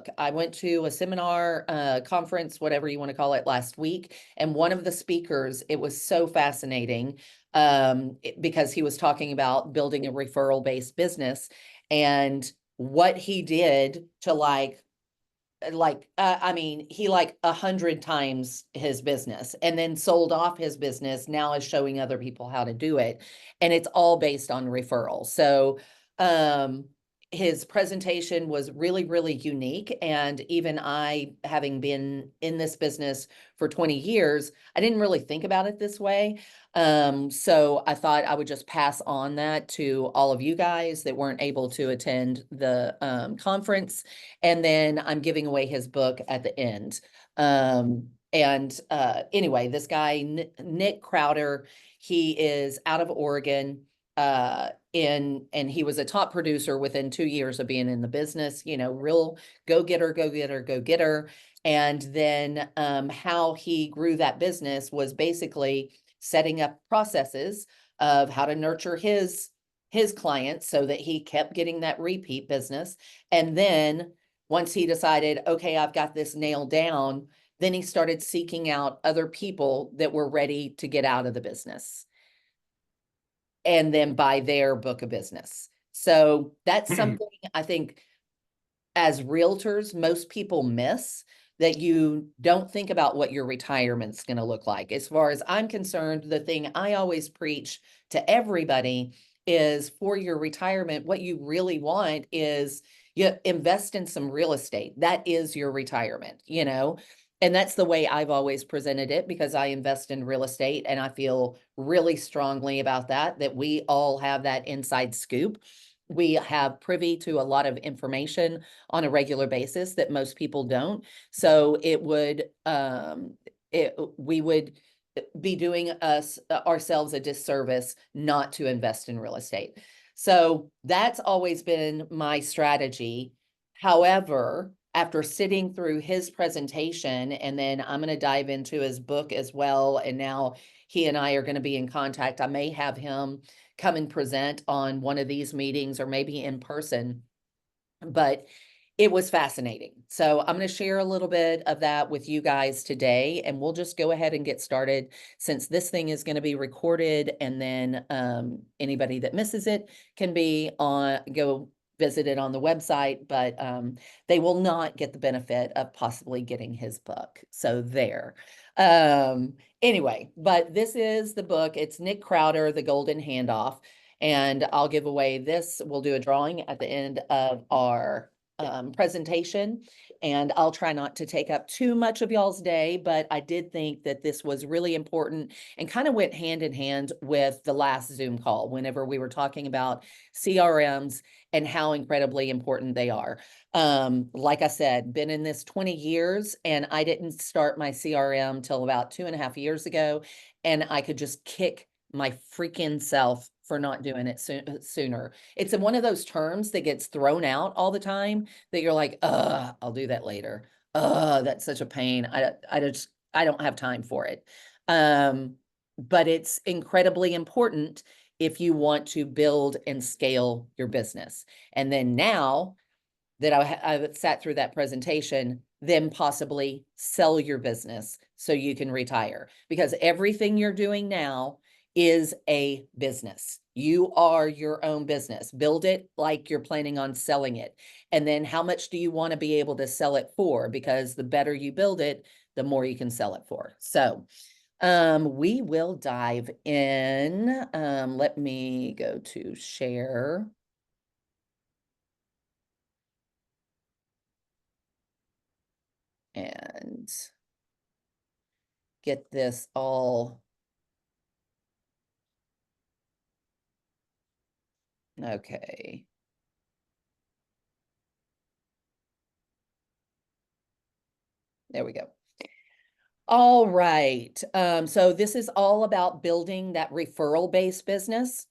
book. I went to a seminar, conference, whatever you want to call it, last week. And one of the speakers, it was so fascinating because he was talking about building a referral-based business and what he did to I mean, he 100 times his business and then sold off his business, now is showing other people how to do it. And it's all based on referral. So his presentation was really, really unique. And even I, having been in this business for 20 years, I didn't really think about it this way. So I thought I would just pass on that to all of you guys that weren't able to attend the conference. And then I'm giving away his book at the end. Anyway, this guy, Nick Crowder, he is out of Oregon. And he was a top producer within 2 years of being in the business, real go-getter. And then how he grew that business was basically setting up processes of how to nurture his clients so that he kept getting that repeat business. And then once he decided, okay, I've got this nailed down, then he started seeking out other people that were ready to get out of the business and then buy their book of business. So that's something I think as realtors, most people miss, that you don't think about what your retirement's going to look like. As far as I'm concerned, the thing I always preach to everybody is for your retirement, what you really want is you invest in some real estate. That is your retirement, And that's the way I've always presented it because I invest in real estate and I feel really strongly about that we all have that inside scoop. We have privy to a lot of information on a regular basis that most people don't. So we would be doing ourselves a disservice not to invest in real estate. So that's always been my strategy. However, after sitting through his presentation, and then I'm going to dive into his book as well, and now he and I are going to be in contact. I may have him come and present on one of these meetings or maybe in person, but it was fascinating. So I'm going to share a little bit of that with you guys today, and we'll just go ahead and get started since this thing is going to be recorded, and then anybody that misses it can go visit it on the website, but they will not get the benefit of possibly getting his book. So there. Anyway, but this is the book. It's Nick Crowder, The Golden Handoff. And I'll give away this. We'll do a drawing at the end of our presentation. And I'll try not to take up too much of y'all's day, but I did think that this was really important and kind of went hand in hand with the last Zoom call whenever we were talking about CRMs and how incredibly important they are. Like I said, been in this 20 years and I didn't start my CRM till about 2.5 years ago. And I could just kick my freaking self for not doing it sooner. It's in one of those terms that gets thrown out all the time that you're like, I'll do that later. That's such a pain. I don't have time for it. But it's incredibly important if you want to build and scale your business. And then now that I've sat through that presentation, then possibly sell your business so you can retire, because everything you're doing now is a business. You are your own business. Build it like you're planning on selling it. And then how much do you want to be able to sell it for? Because the better you build it, the more you can sell it for. So we will dive in. Let me go to share. And get this all. Okay. There we go. All right. So this is all about building that referral-based business.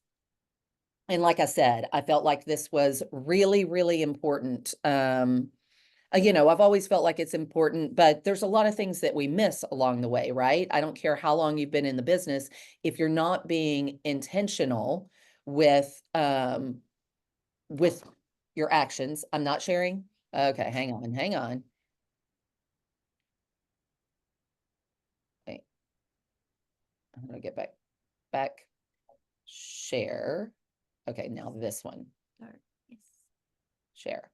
And like I said, I felt like this was really, really important. I've always felt like it's important, but there's a lot of things that we miss along the way, right? I don't care how long you've been in the business. If you're not being intentional with your actions, I'm not sharing Okay, hang on. Wait, I'm gonna get back, share. Okay, now this one, Yes. share.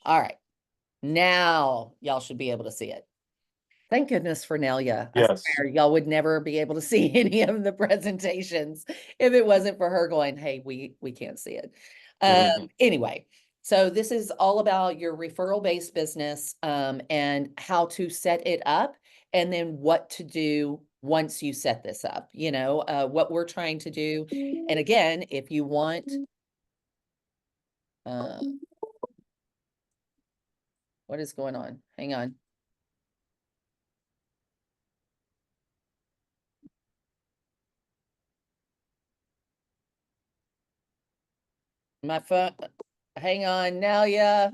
All right, now y'all should be able to see it. Thank goodness for Nelia. I Yes. swear y'all would never be able to see any of the presentations if it wasn't for her going, hey, we can't see it. Anyway, so this is all about your referral-based business and how to set it up, and then what to do once you set this up, you know, what we're trying to do. And again, if you want, what is going on? Hang on. My phone, hang on, Nelia.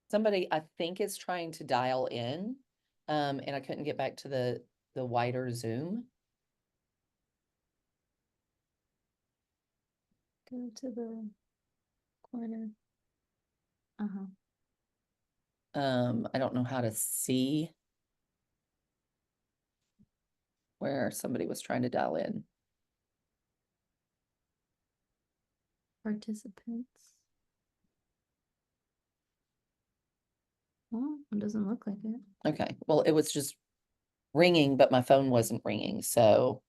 Somebody, I think, is trying to dial in, and I couldn't get back to the wider Zoom. Go to the corner. I don't know how to see where somebody was trying to dial in. Participants. Well, it doesn't look like it. Okay, well, it was just ringing, but my phone wasn't ringing, so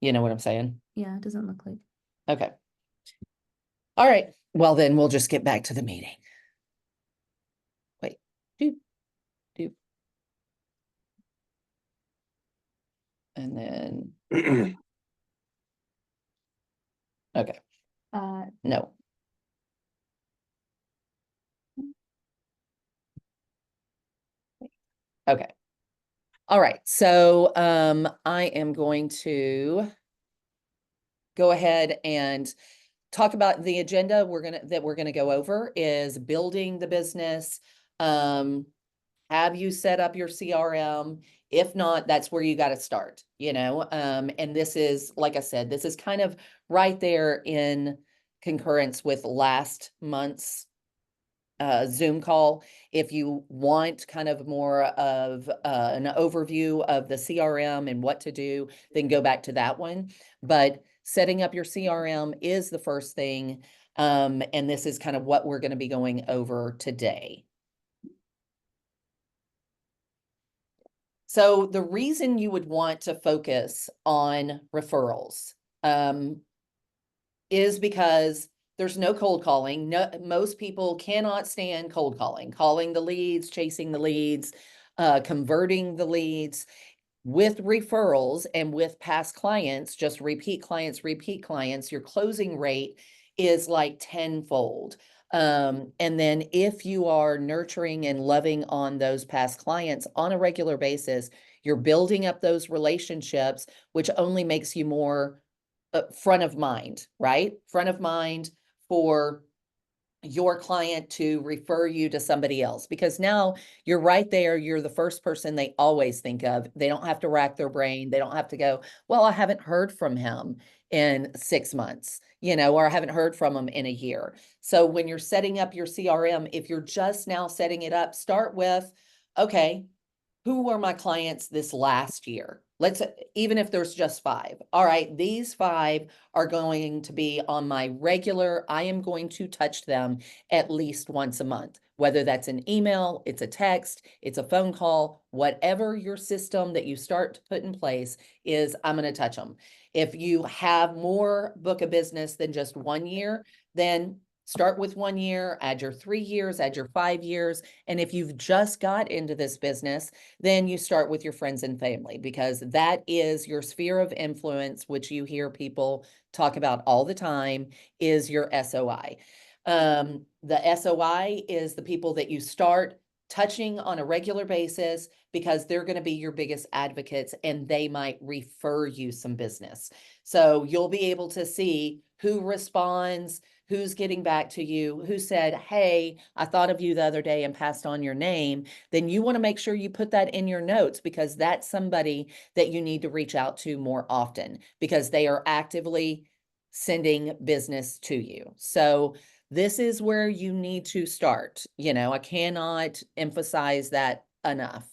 you know what I'm saying? Yeah, it doesn't look like. Okay. All right, well then we'll just get back to the meeting. Wait, doop. And then, okay, no. Okay. All right, so I am going to go ahead and talk about the agenda that we're gonna go over is building the business. Have you set up your CRM? If not, that's where you got to start, you know? And this is, like I said, this is kind of right there in concurrence with last month's Zoom call. If you want kind of more of an overview of the CRM and what to do, then go back to that one. But setting up your CRM is the first thing. And this is kind of what we're going to be going over today. So the reason you would want to focus on referrals is because there's no cold calling. No, most people cannot stand cold calling the leads, chasing the leads, converting the leads. With referrals and with past clients, just repeat clients, your closing rate is like tenfold. And then if you are nurturing and loving on those past clients on a regular basis, you're building up those relationships, which only makes you more front of mind, right? Front of mind for your client to refer you to somebody else, because now you're right there. You're the first person they always think of. They don't have to rack their brain. They don't have to go, well, I haven't heard from him in 6 months, you know, or I haven't heard from him in a year. So when you're setting up your CRM, if you're just now setting it up, start with, okay, who were my clients this last year? Let's, even if there's just 5. All right, these 5 are going to be on my regular, I am going to touch them at least once a month, whether that's an email, it's a text, it's a phone call, whatever your system that you start to put in place is, I'm going to touch them. If you have more book of business than just 1 year, then start with 1 year, add your 3 years, add your 5 years. And if you've just got into this business, then you start with your friends and family, because that is your sphere of influence, which you hear people talk about all the time, is your SOI. The SOI is the people that you start touching on a regular basis because they're going to be your biggest advocates and they might refer you some business. So you'll be able to see who responds, who's getting back to you, who said, hey, I thought of you the other day and passed on your name. Then you want to make sure you put that in your notes because that's somebody that you need to reach out to more often because they are actively sending business to you. So this is where you need to start. I cannot emphasize that enough.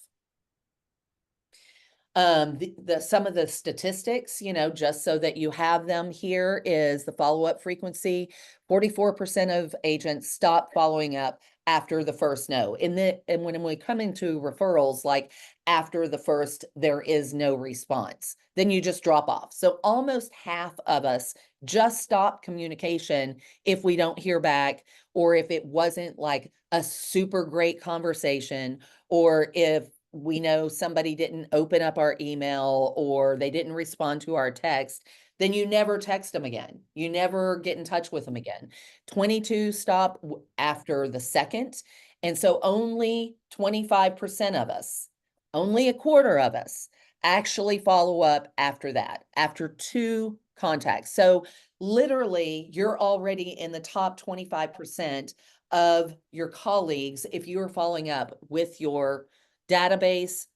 Some of the statistics, just so that you have them here, is the follow-up frequency. 44% of agents stop following up after the first no. And when we come into referrals, like after the first, there is no response, then you just drop off. So almost half of us just stop communication if we don't hear back, or if it wasn't like a super great conversation, or if we know somebody didn't open up our email or they didn't respond to our text, then you never text them again. You never get in touch with them again. 22 stop after the second. And so only 25% of us, only a quarter of us actually follow up after that, after 2 contacts. So literally you're already in the top 25% of your colleagues if you are following up with your database,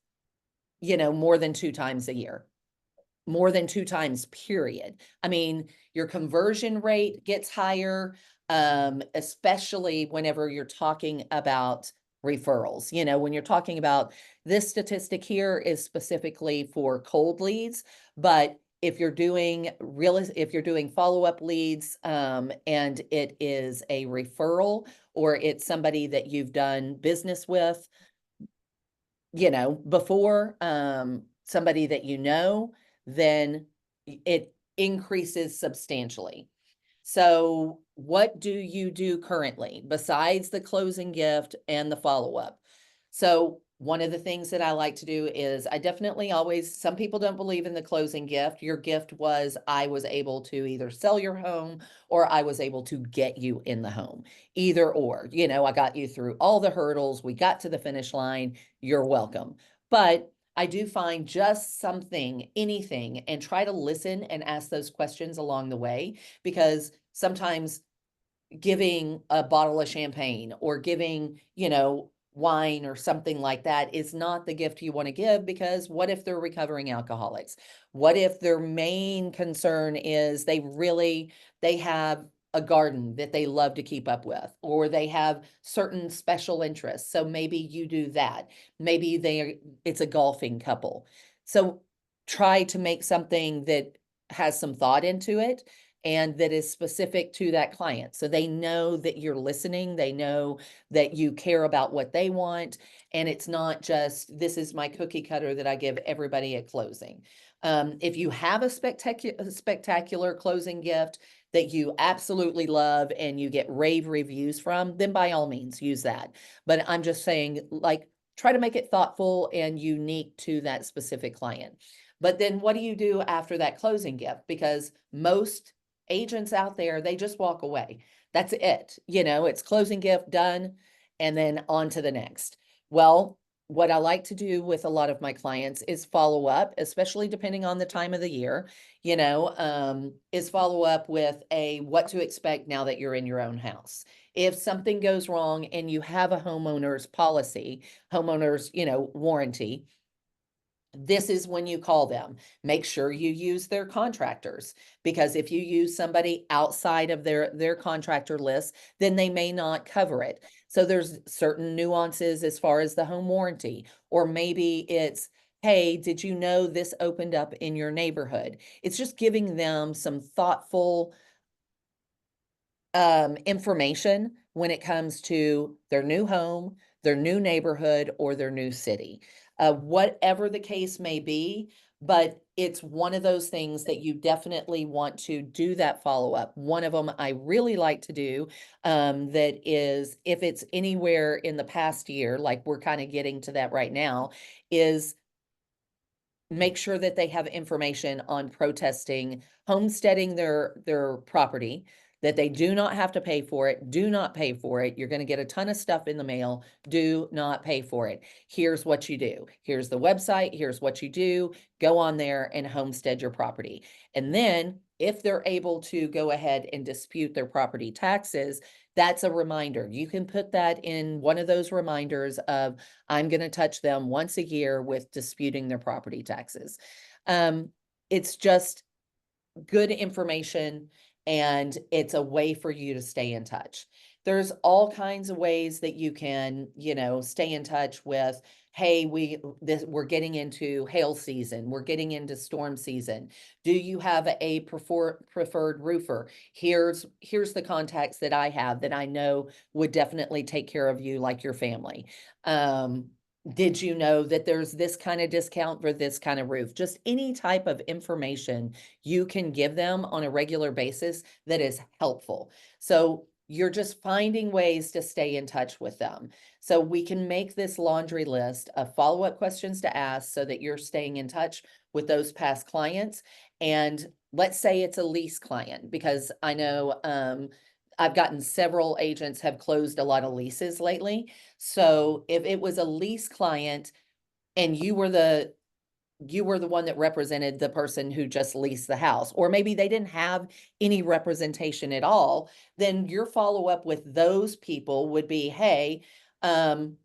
more than 2 times a year, more than 2 times, period. I mean, your conversion rate gets higher, especially whenever you're talking about referrals. When you're talking about this statistic here is specifically for cold leads, but if you're doing follow-up leads, and it is a referral or it's somebody that you've done business with, before, somebody that then it increases substantially. So what do you do currently besides the closing gift and the follow-up? So one of the things that I like to do is I definitely always, some people don't believe in the closing gift. Your gift was, I was able to either sell your home or I was able to get you in the home. Either or, I got you through all the hurdles. We got to the finish line. You're welcome. But I do find just something, anything, and try to listen and ask those questions along the way, because sometimes giving a bottle of champagne or giving, wine or something like that is not the gift you want to give, because what if they're recovering alcoholics? What if their main concern is they have a garden that they love to keep up with, or they have certain special interests. So maybe you do that. Maybe it's a golfing couple. So try to make something that has some thought into it and that is specific to that client. So they know that you're listening, they know that you care about what they want, and it's not just, this is my cookie cutter that I give everybody at closing. If you have a spectacular closing gift that you absolutely love and you get rave reviews from, then by all means use that. But I'm just saying, like, try to make it thoughtful and unique to that specific client. But then what do you do after that closing gift? Because most agents out there, they just walk away. That's it. It's closing gift done and then on to the next. Well, what I like to do with a lot of my clients is follow up, especially depending on the time of the year, is follow up with what to expect now that you're in your own house. If something goes wrong and you have a homeowner's policy, homeowner's, warranty, this is when you call them. Make sure you use their contractors, because if you use somebody outside of their contractor list, then they may not cover it. So there's certain nuances as far as the home warranty, or maybe it's, hey, did you know this opened up in your neighborhood? It's just giving them some thoughtful information when it comes to their new home, their new neighborhood, or their new city. Whatever the case may be, but it's one of those things that you definitely want to do that follow-up. One of them I really like to do, that is, if it's anywhere in the past year, like we're kind of getting to that right now, is make sure that they have information on protesting, homesteading their property. that they do not have to pay for it. Do not pay for it. You're going to get a ton of stuff in the mail. Do not pay for it. Here's what you do. Here's the website. Here's what you do. Go on there and homestead your property. And then if they're able to go ahead and dispute their property taxes, that's a reminder. You can put that in one of those reminders of, I'm going to touch them once a year with disputing their property taxes. It's just good information, and it's a way for you to stay in touch. There's all kinds of ways that you can, stay in touch with, hey, we're getting into hail season, we're getting into storm season. Do you have a preferred roofer? Here's the contacts that I have that I know would definitely take care of you like your family. Did you know that there's this kind of discount for this kind of roof? Just any type of information you can give them on a regular basis that is helpful. So you're just finding ways to stay in touch with them. So we can make this laundry list of follow-up questions to ask so that you're staying in touch with those past clients. And let's say it's a lease client, because I know I've gotten several agents have closed a lot of leases lately. So if it was a lease client and you were the one that represented the person who just leased the house, or maybe they didn't have any representation at all, then your follow-up with those people would be, hey, have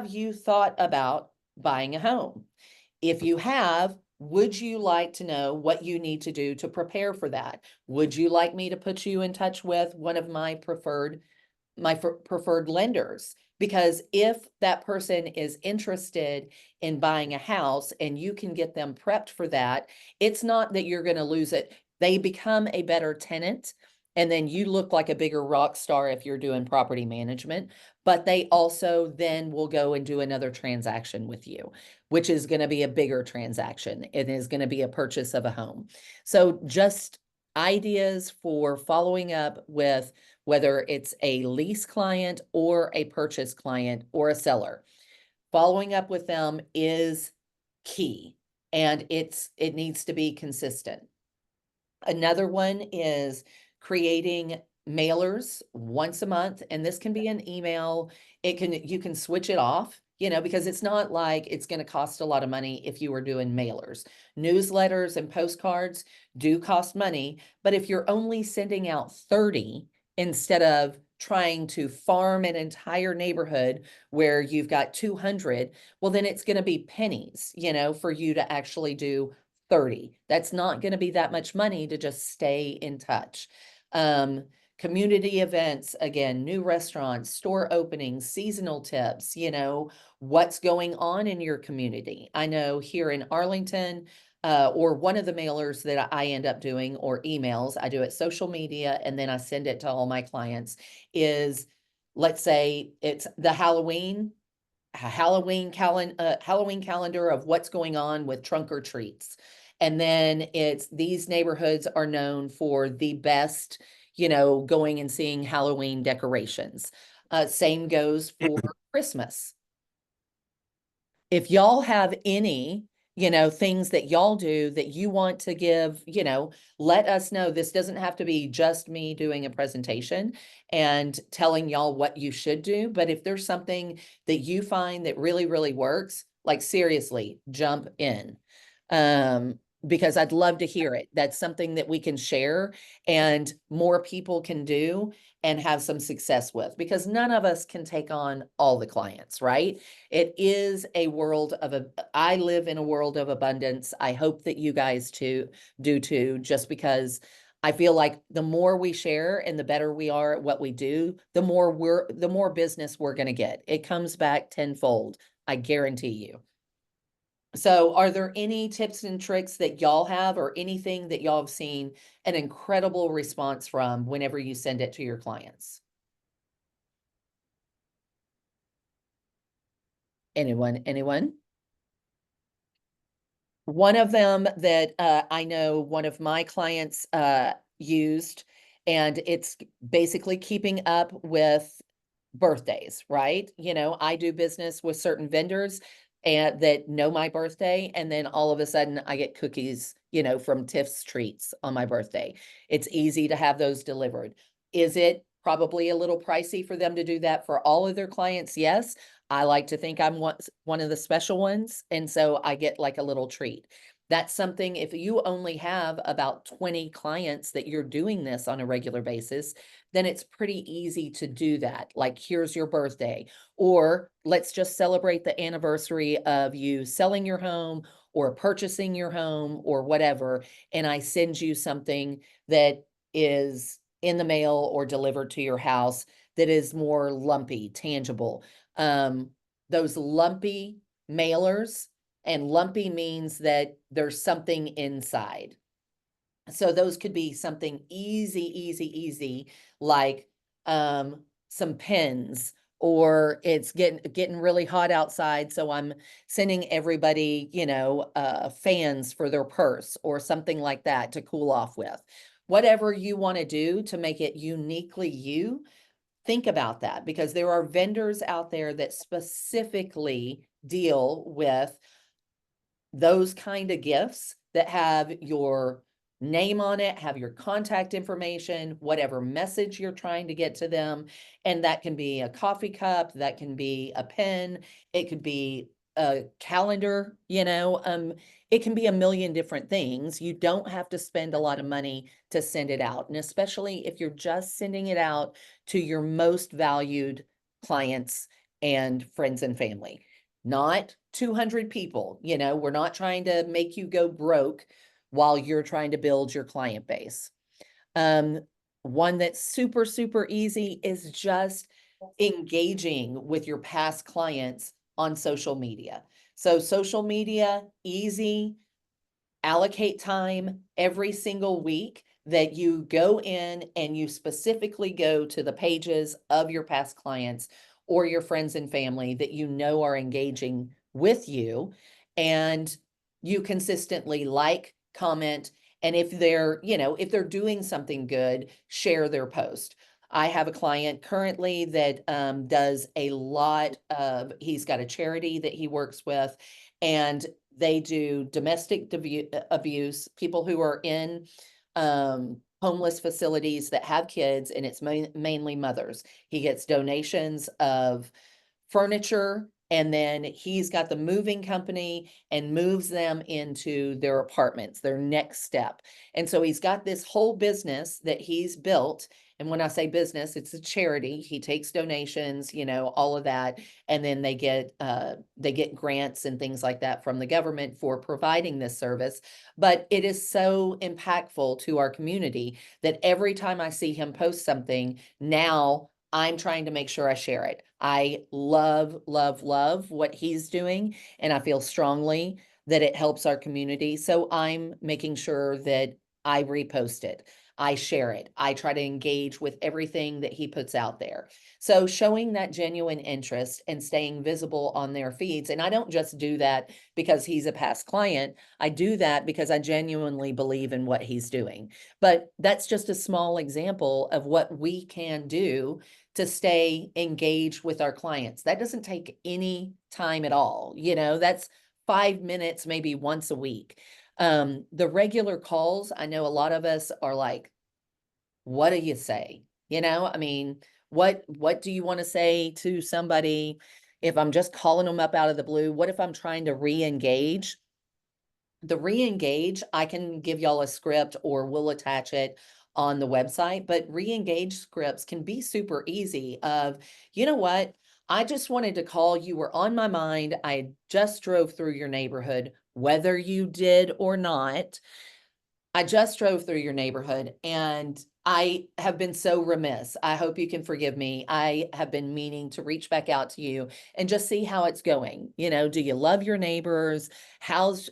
you thought about buying a home? If you have, would you like to know what you need to do to prepare for that? Would you like me to put you in touch with one of my preferred lenders? Because if that person is interested in buying a house and you can get them prepped for that, it's not that you're going to lose it. They become a better tenant, and then you look like a bigger rock star if you're doing property management, but they also then will go and do another transaction with you, which is going to be a bigger transaction. It is going to be a purchase of a home. So just ideas for following up with whether it's a lease client or a purchase client or a seller. Following up with them is key, and it needs to be consistent. Another one is creating mailers once a month, and this can be an email. You can switch it off, because it's not like it's going to cost a lot of money if you were doing mailers. Newsletters and postcards do cost money, but if you're only sending out 30 instead of trying to farm an entire neighborhood where you've got 200, well, then it's going to be pennies, for you to actually do 30. That's not going to be that much money to just stay in touch. Community events, again, new restaurants, store openings, seasonal tips, what's going on in your community. I know here in Arlington, or one of the mailers that I end up doing, or emails, I do it social media, and then I send it to all my clients, is, let's say it's the Halloween calendar of what's going on with trunk or treats. And then it's, these neighborhoods are known for the best, going and seeing Halloween decorations. Same goes for Christmas. If y'all have any, things that y'all do that you want to give, let us know. This doesn't have to be just me doing a presentation and telling y'all what you should do. But if there's something that you find that really, really works, like seriously, jump in. Because I'd love to hear it. That's something that we can share and more people can do and have some success with, because none of us can take on all the clients, right? It is a world I live in a world of abundance. I hope that you guys do too, just because I feel like the more we share and the better we are at what we do, the more business we're going to get. It comes back tenfold. I guarantee you. So are there any tips and tricks that y'all have, or anything that y'all have seen an incredible response from whenever you send it to your clients? Anyone? One of them that I know one of my clients used, and it's basically keeping up with birthdays, right? I do business with certain vendors. and that know my birthday, and then all of a sudden I get cookies, from Tiff's Treats on my birthday. It's easy to have those delivered. Is it probably a little pricey for them to do that for all of their clients? Yes. I like to think I'm one of the special ones, and so I get like a little treat. That's something, if you only have about 20 clients that you're doing this on a regular basis, then it's pretty easy to do that. Like, here's your birthday, or let's just celebrate the anniversary of you selling your home or purchasing your home or whatever. And I send you something that is in the mail or delivered to your house that is more lumpy, tangible. Those lumpy mailers, and lumpy means that there's something inside. So those could be something easy, like some pens, or it's getting really hot outside, so I'm sending everybody, fans for their purse or something like that to cool off with. Whatever you want to do to make it uniquely you, think about that, because there are vendors out there that specifically deal with those kind of gifts that have your name on it, have your contact information, whatever message you're trying to get to them. And that can be a coffee cup, that can be a pen, it could be a calendar, it can be a million different things. You don't have to spend a lot of money to send it out. And especially if you're just sending it out to your most valued clients and friends and family, not 200 people. We're not trying to make you go broke while you're trying to build your client base. One that's super, super easy is just engaging with your past clients on social media. So social media, easy, allocate time every single week that you go in and you specifically go to the pages of your past clients or your friends and family that you know are engaging with you, and you consistently like, comment, and if they're doing something good, share their post. I have a client currently that does a lot of, he's got a charity that he works with, and they do domestic abuse, people who are in homeless facilities that have kids, and it's mainly mothers. He gets donations of furniture, and then he's got the moving company and moves them into their apartments, their next step. And so he's got this whole business that he's built. And when I say business, it's a charity. He takes donations, all of that. And then they get grants and things like that from the government for providing this service. But it is so impactful to our community that every time I see him post something, now I'm trying to make sure I share it. I love, love, love what he's doing, and I feel strongly that it helps our community. So I'm making sure that I repost it, I share it, I try to engage with everything that he puts out there. So showing that genuine interest and staying visible on their feeds. And I don't just do that because he's a past client. I do that because I genuinely believe in what he's doing. But that's just a small example of what we can do to stay engaged with our clients. That doesn't take any time at all. That's 5 minutes, maybe once a week. The regular calls, I know a lot of us are like, what do you say? I mean, what do you want to say to somebody if I'm just calling them up out of the blue? What if I'm trying to re-engage? The re-engage, I can give y'all a script or we'll attach it on the website, but re-engage scripts can be super easy of, you know what? I just wanted to call, you were on my mind. I just drove through your neighborhood, whether you did or not. I just drove through your neighborhood and I have been so remiss. I hope you can forgive me. I have been meaning to reach back out to you and just see how it's going. Do you love your neighbors? How's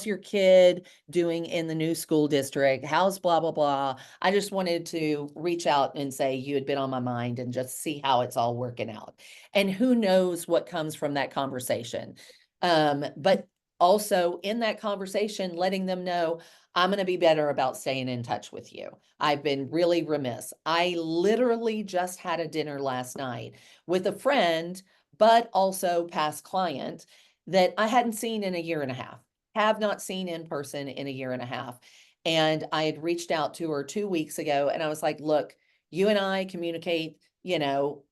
your kid doing in the new school district? How's blah, blah, blah. I just wanted to reach out and say you had been on my mind and just see how it's all working out. And who knows what comes from that conversation. But also in that conversation, letting them know, I'm going to be better about staying in touch with you. I've been really remiss. I literally just had a dinner last night with a friend, but also past client that I hadn't seen in a year and a half, have not seen in person in a year and a half. And I had reached out to her 2 weeks ago and I was like, look, you and I communicate,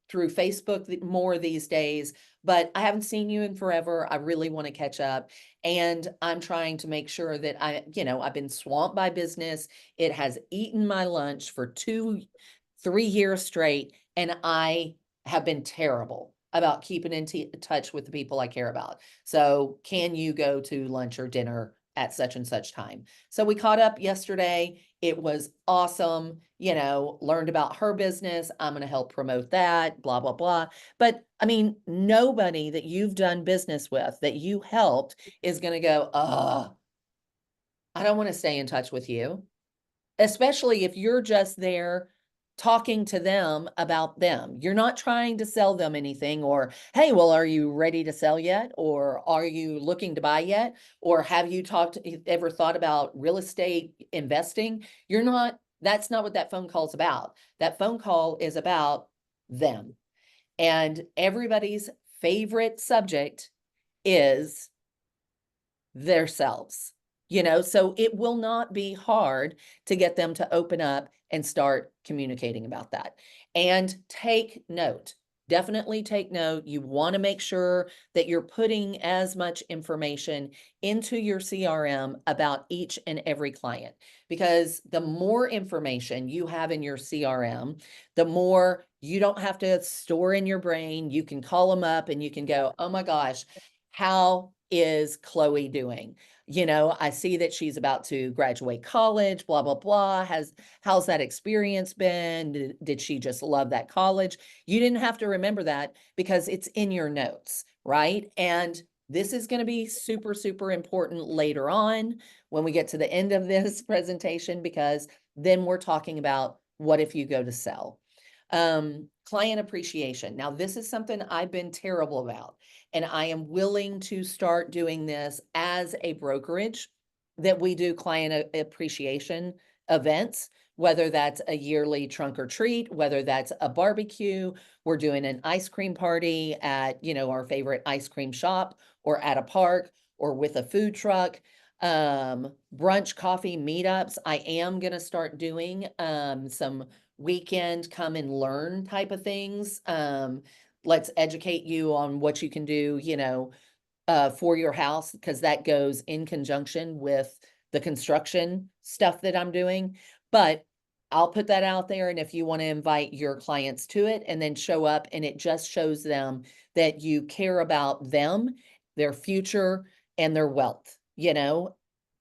through Facebook more these days, but I haven't seen you in forever. I really want to catch up. And I'm trying to make sure that I've been swamped by business. It has eaten my lunch for 3 years straight. And I have been terrible about keeping in touch with the people I care about. So can you go to lunch or dinner at such and such time? So we caught up yesterday. It was awesome, learned about her business. I'm going to help promote that, blah, blah, blah. But I mean, nobody that you've done business with that you helped is going to go, I don't want to stay in touch with you, especially if you're just there talking to them about them. You're not trying to sell them anything or, hey, well, are you ready to sell yet? Or are you looking to buy yet? Or have you ever thought about real estate investing? That's not what that phone call is about. That phone call is about them. And everybody's favorite subject is themselves. So it will not be hard to get them to open up and start communicating about that. And take note, definitely take note. You want to make sure that you're putting as much information into your CRM about each and every client, because the more information you have in your CRM, the more you don't have to store in your brain. You can call them up and you can go, oh my gosh, how is Chloe doing? I see that she's about to graduate college, blah, blah, blah. How's that experience been? Did she just love that college? You didn't have to remember that because it's in your notes, right? And this is going to be super, super important later on when we get to the end of this presentation, because then we're talking about what if you go to sell. Client appreciation. Now, this is something I've been terrible about, and I am willing to start doing this as a brokerage, that we do client appreciation events, whether that's a yearly trunk or treat, whether that's a barbecue, we're doing an ice cream party at, our favorite ice cream shop, or at a park, or with a food truck, brunch coffee meetups. I am going to start doing some weekend come and learn type of things. Let's educate you on what you can do, for your house, because that goes in conjunction with the construction stuff that I'm doing. But I'll put that out there. And if you want to invite your clients to it and then show up, and it just shows them that you care about them, their future, and their wealth,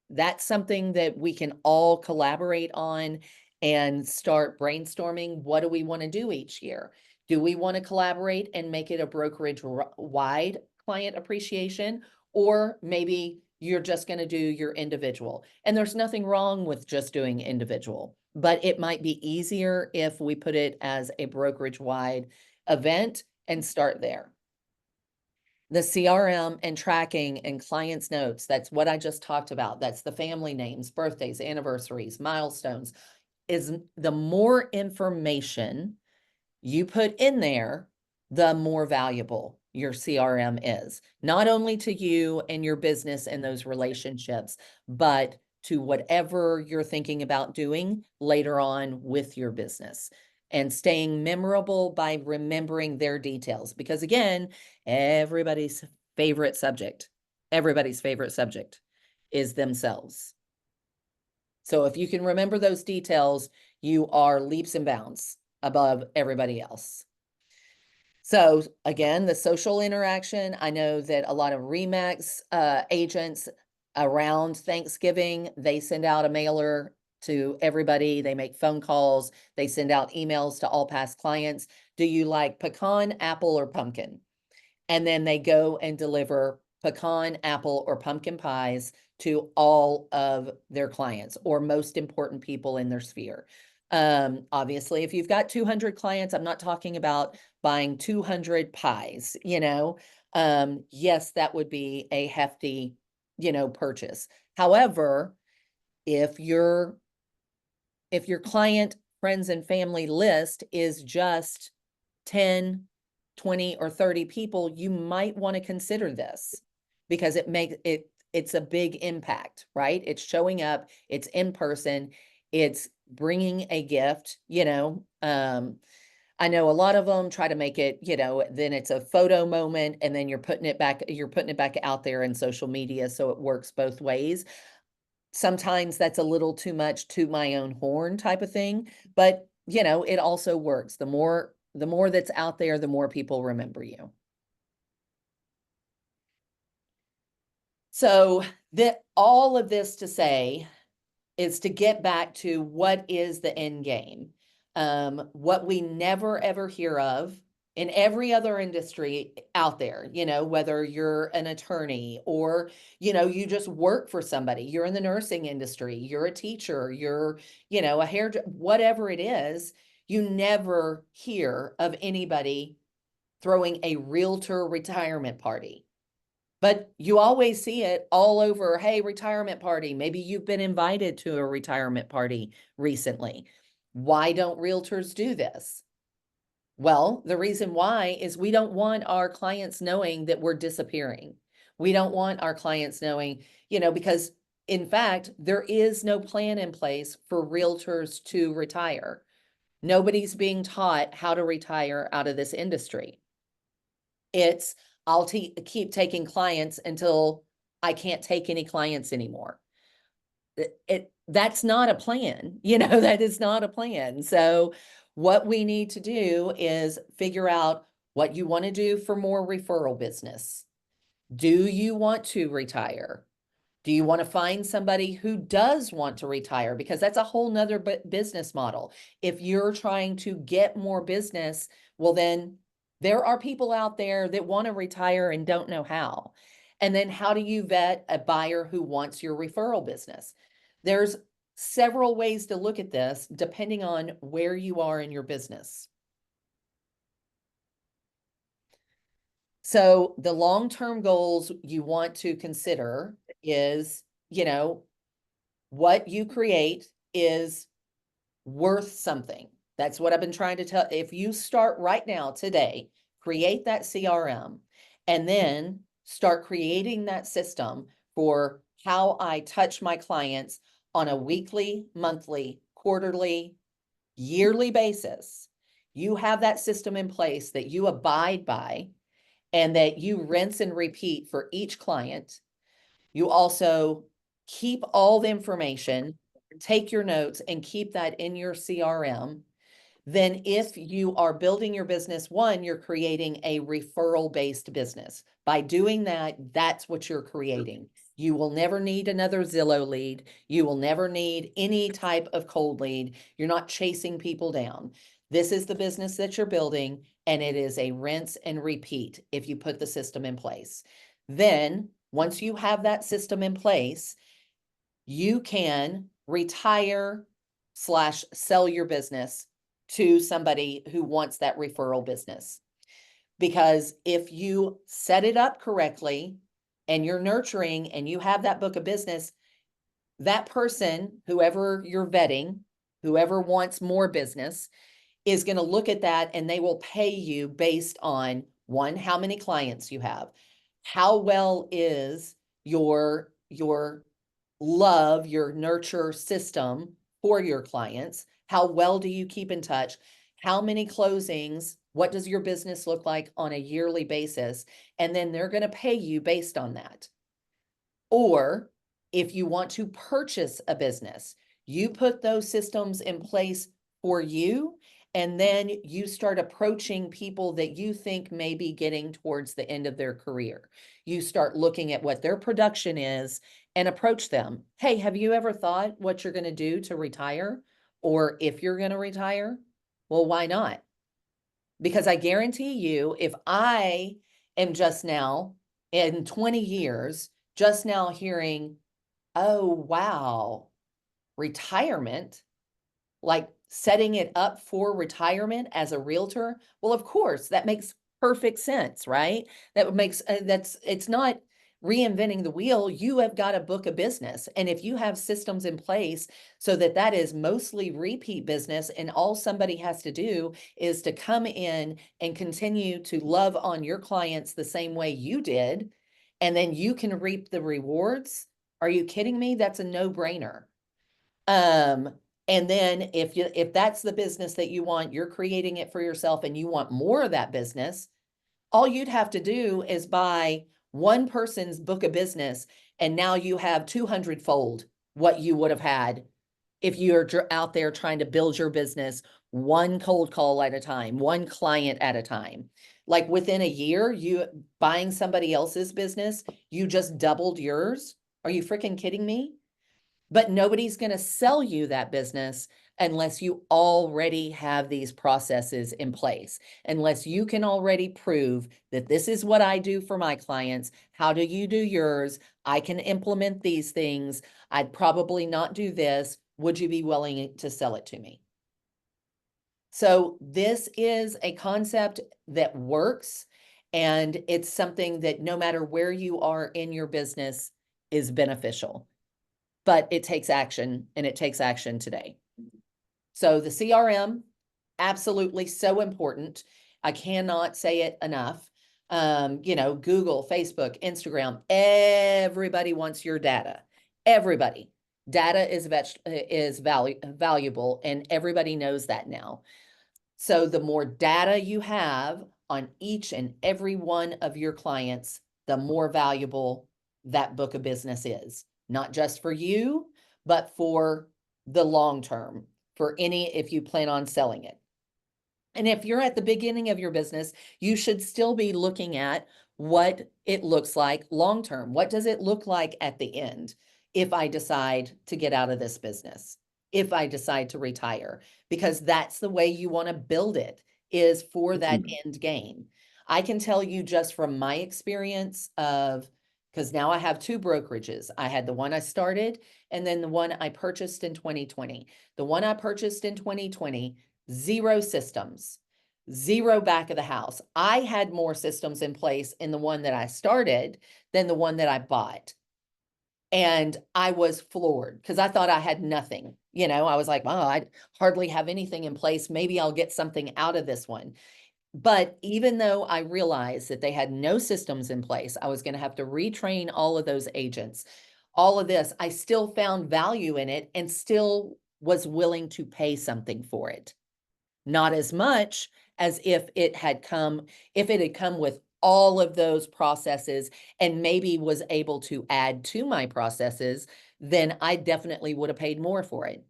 that's something that we can all collaborate on and start brainstorming. What do we want to do each year? Do we want to collaborate and make it a brokerage wide client appreciation? Or maybe you're just going to do your individual. And there's nothing wrong with just doing individual, but it might be easier if we put it as a brokerage wide event and start there. The CRM and tracking and clients' notes, that's what I just talked about. That's the family names, birthdays, anniversaries, milestones. Is the more information you put in there, the more valuable your CRM is, not only to you and your business and those relationships, but to whatever you're thinking about doing later on with your business, and staying memorable by remembering their details. Because again, everybody's favorite subject is themselves. So if you can remember those details, you are leaps and bounds above everybody else. So again, the social interaction. I know that a lot of RE/MAX agents around Thanksgiving, they send out a mailer to everybody. They make phone calls. They send out emails to all past clients. Do you like pecan, apple, or pumpkin? And then they go and deliver pecan, apple, or pumpkin pies to all of their clients or most important people in their sphere. Obviously, if you've got 200 clients, I'm not talking about buying 200 pies, yes, that would be a hefty, purchase. However, if your client, friends, and family list is just 10, 20, or 30 people, you might want to consider this. because it's a big impact, right? It's showing up, it's in person, it's bringing a gift, I know a lot of them try to make it, then it's a photo moment and then you're putting it back out there in social media, so it works both ways. Sometimes that's a little too much to my own horn type of thing, but it also works. The more that's out there, the more people remember you. So that all of this to say is to get back to what is the end game. What we never ever hear of in every other industry out there, whether you're an attorney or, you just work for somebody, you're in the nursing industry, you're a teacher, you're, a whatever it is, you never hear of anybody throwing a realtor retirement party. But you always see it all over, hey, retirement party. Maybe you've been invited to a retirement party recently. Why don't realtors do this? Well, the reason why is we don't want our clients knowing that we're disappearing. We don't want our clients knowing, because in fact, there is no plan in place for realtors to retire. Nobody's being taught how to retire out of this industry. It's I'll keep taking clients until I can't take any clients anymore. That's not a plan. That is not a plan. So what we need to do is figure out what you want to do for more referral business. Do you want to retire? Do you want to find somebody who does want to retire? Because that's a whole nother business model. If you're trying to get more business, well, then there are people out there that want to retire and don't know how. And then how do you vet a buyer who wants your referral business? There's several ways to look at this depending on where you are in your business. So the long-term goals you want to consider is, what you create is worth something. That's what I've been trying to tell. If you start right now, today, create that CRM, and then start creating that system for how I touch my clients on a weekly, monthly, quarterly, yearly basis. You have that system in place that you abide by and that you rinse and repeat for each client. You also keep all the information, take your notes and keep that in your CRM. Then if you are building your business, one, you're creating a referral-based business. By doing that, that's what you're creating. You will never need another Zillow lead. You will never need any type of cold lead. You're not chasing people down. This is the business that you're building, and it is a rinse and repeat if you put the system in place. Then, once you have that system in place, you can retire/sell your business to somebody who wants that referral business. Because if you set it up correctly and you're nurturing and you have that book of business, that person, whoever you're vetting, whoever wants more business, is going to look at that and they will pay you based on, one, how many clients you have, how well is your love, your nurture system for your clients, how well do you keep in touch, how many closings, what does your business look like on a yearly basis, and then they're going to pay you based on that. Or if you want to purchase a business, you put those systems in place for you, and then you start approaching people that you think may be getting towards the end of their career. You start looking at what their production is and approach them. Hey, have you ever thought what you're going to do to retire? Or if you're going to retire? Well, why not? Because I guarantee you, if I am just now in 20 years, just now hearing, oh, wow, retirement, like setting it up for retirement as a realtor, well, of course, that makes perfect sense, right? That makes, it's not reinventing the wheel. You have got a book of business. And if you have systems in place so that that is mostly repeat business and all somebody has to do is to come in and continue to love on your clients the same way you did, and then you can reap the rewards. Are you kidding me? That's a no-brainer. And then if that's the business that you want, you're creating it for yourself and you want more of that business, all you'd have to do is buy one person's book of business, and now you have 200-fold what you would have had if you're out there trying to build your business one cold call at a time, one client at a time. Like within a year, you buying somebody else's business, you just doubled yours. Are you freaking kidding me? But nobody's going to sell you that business unless you already have these processes in place, unless you can already prove that this is what I do for my clients. How do you do yours? I can implement these things. I'd probably not do this. Would you be willing to sell it to me? So this is a concept that works, and it's something that no matter where you are in your business is beneficial. But it takes action, and it takes action today. So the CRM, absolutely so important. I cannot say it enough. Google, Facebook, Instagram, everybody wants your data. Everybody. Data is valuable, and everybody knows that now. So the more data you have on each and every one of your clients, the more valuable that book of business is, not just for you, but for the long term, if you plan on selling it. And if you're at the beginning of your business, you should still be looking at what it looks like long term. What does it look like at the end if I decide to get out of this business, if I decide to retire? Because that's the way you want to build it, is for that end game. I can tell you just from my experience because now I have two brokerages. I had the one I started and then the one I purchased in 2020. The one I purchased in 2020, zero systems, zero back of the house. I had more systems in place in the one that I started than the one that I bought. And I was floored because I thought I had nothing. I was like, oh, I hardly have anything in place. Maybe I'll get something out of this one. But even though I realized that they had no systems in place, I was going to have to retrain all of those agents, all of this, I still found value in it and still was willing to pay something for it. Not as much as if it had come with all of those processes and maybe was able to add to my processes, then I definitely would have paid more for it.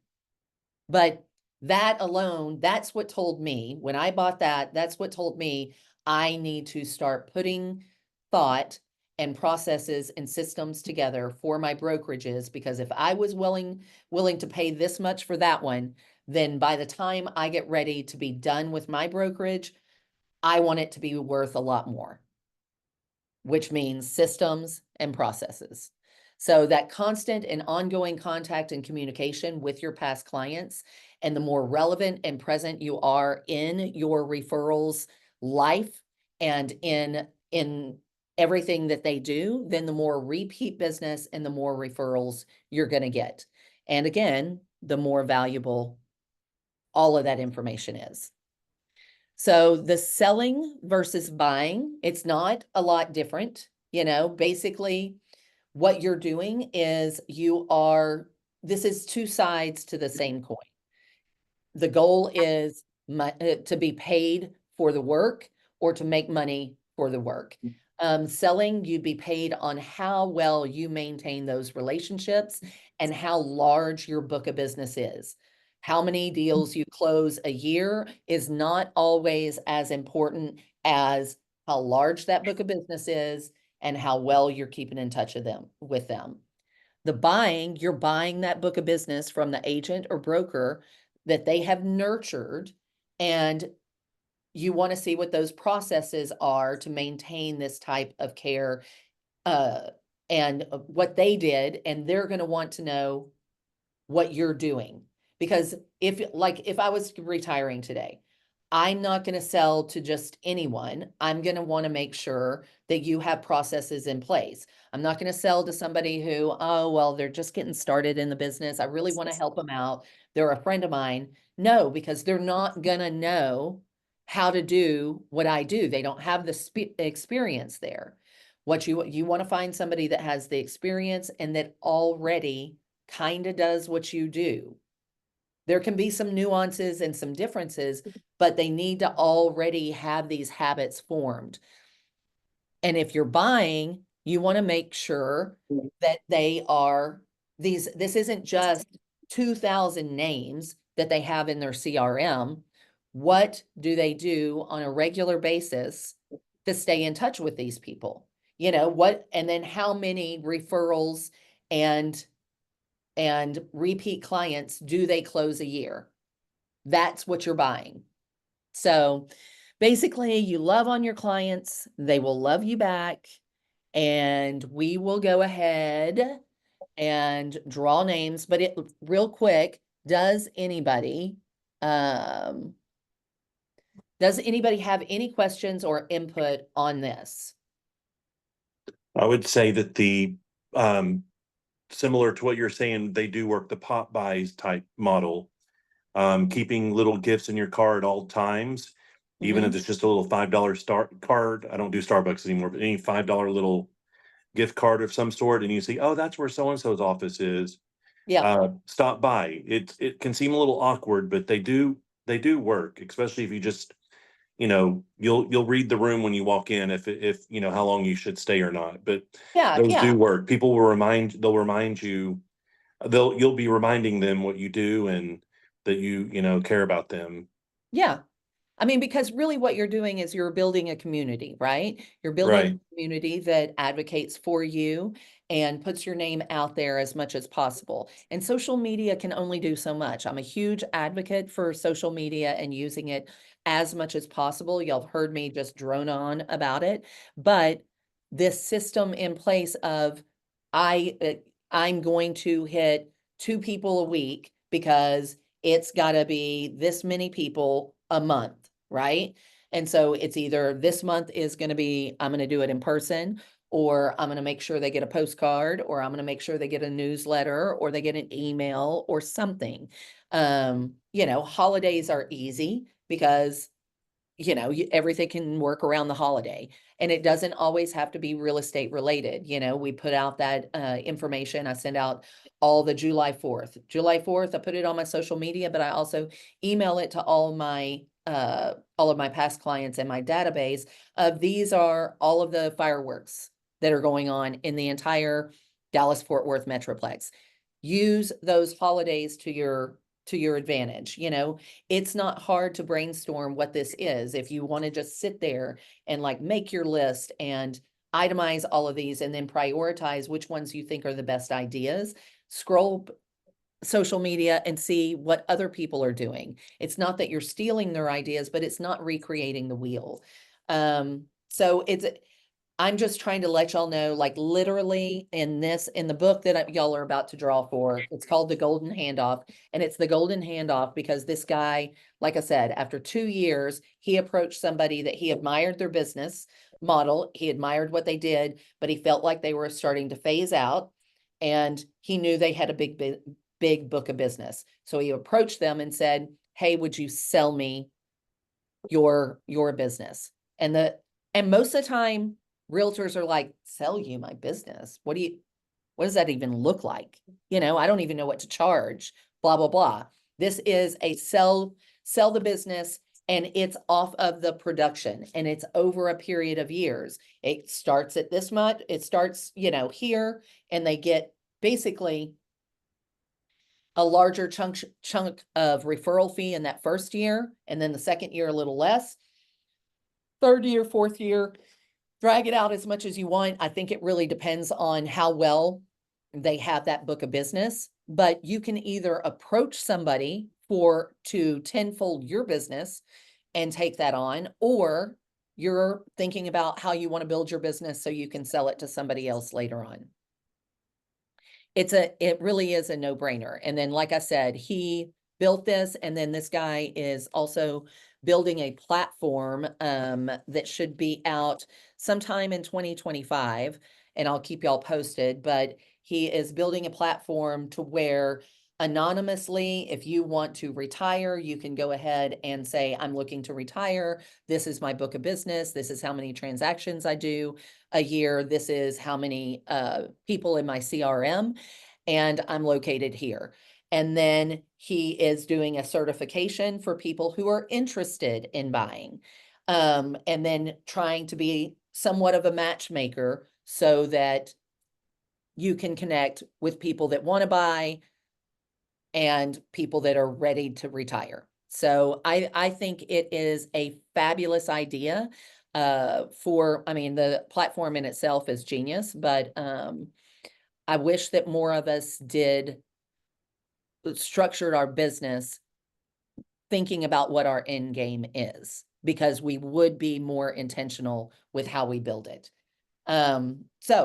But that alone, that's what told me when I bought that's what told me I need to start putting thought and processes and systems together for my brokerages, because if I was willing to pay this much for that one, then by the time I get ready to be done with my brokerage, I want it to be worth a lot more, which means systems and processes. So that constant and ongoing contact and communication with your past clients, and the more relevant and present you are in your referrals life and in everything that they do, then the more repeat business and the more referrals you're going to get. And again, the more valuable all of that information is. So the selling versus buying, it's not a lot different. Basically what you're doing is this is two sides to the same coin. The goal is to be paid for the work or to make money for the work. Selling, you'd be paid on how well you maintain those relationships and how large your book of business is. How many deals you close a year is not always as important as how large that book of business is and how well you're keeping in touch with them. You're buying that book of business from the agent or broker that they have nurtured, and you want to see what those processes are to maintain this type of care, and what they did, and they're going to want to know what you're doing. Because if I was retiring today, I'm not going to sell to just anyone. I'm going to want to make sure that you have processes in place. I'm not going to sell to somebody who, oh, well, they're just getting started in the business. I really want to help them out. They're a friend of mine. No, because they're not going to know how to do what I do. They don't have the experience there. What you want to find somebody that has the experience and that already kind of does what you do. There can be some nuances and some differences, but they need to already have these habits formed. And if you're buying, you want to make sure that they are this isn't just 2,000 names that they have in their CRM. What do they do on a regular basis to stay in touch with these people? You know, what, and then how many referrals and repeat clients do they close a year? That's what you're buying. So basically, you love on your clients, they will love you back, and we will go ahead and draw names. But it real quick, does anybody have any questions or input on this? I would say that the similar to what you're saying, they do work the pop buys type model. Keeping little gifts in your car at all times, even if it's just a little $5 start card. I don't do Starbucks anymore, but any $5 little gift card of some sort, and you see, oh, that's where so and so's office is. Yeah, Stop by. It can seem a little awkward, but they do work, especially if you just, you'll read the room when you walk in if you know how long you should stay or not. But yeah, those yeah. do work. People will remind you, you'll be reminding them what you do and that you care about them. Yeah. I mean, because really what you're doing is you're building a community, right? You're building Right. a community that advocates for you and puts your name out there as much as possible. And social media can only do so much. I'm a huge advocate for social media and using it as much as possible. Y'all have heard me just drone on about it, but this system in place of I'm going to hit 2 people a week because it's got to be this many people a month, right? And so it's either this month is going to be, I'm going to do it in person, or I'm going to make sure they get a postcard, or I'm going to make sure they get a newsletter, or they get an email or something. Holidays are easy because everything can work around the holiday, and it doesn't always have to be real estate related. We put out that information. I send out all the July 4th. I put it on my social media, but I also email it to all of my past clients in my database. These are all of the fireworks that are going on in the entire Dallas-Fort Worth Metroplex. Use those holidays to your advantage. It's not hard to brainstorm what this is. If you want to just sit there and like make your list and itemize all of these and then prioritize which ones you think are the best ideas, scroll social media and see what other people are doing. It's not that you're stealing their ideas, but it's not recreating the wheel. So I'm just trying to let y'all know, like literally in the book that y'all are about to draw for, it's called The Golden Handoff. And it's the golden handoff because this guy, like I said, after 2 years, he approached somebody that he admired their business model. He admired what they did, but he felt like they were starting to phase out. And he knew they had a big book of business. So he approached them and said, hey, would you sell me your business? And most of the time, realtors are like, sell you my business? What does that even look like? I don't even know what to charge, blah, blah, blah. This is a sell the business, and it's off of the production, and it's over a period of years. It starts at this much, it starts, here, and they get basically a larger chunk of referral fee in that first year, and then the second year, a little less. Third year, fourth year, drag it out as much as you want. I think it really depends on how well they have that book of business, but you can either approach somebody to tenfold your business and take that on, or you're thinking about how you want to build your business so you can sell it to somebody else later on. It really is a no-brainer. And then, like I said, he built this, and then this guy is also building a platform that should be out sometime in 2025, and I'll keep y'all posted, but he is building a platform to where anonymously. If you want to retire, you can go ahead and say, I'm looking to retire. This is my book of business. This is how many transactions I do a year. This is how many people in my CRM, and I'm located here. And then he is doing a certification for people who are interested in buying. And then trying to be somewhat of a matchmaker so that you can connect with people that want to buy and people that are ready to retire. So I think it is a fabulous idea I mean, the platform in itself is genius, but I wish that more of us structured our business thinking about what our end game is, because we would be more intentional with how we build it. So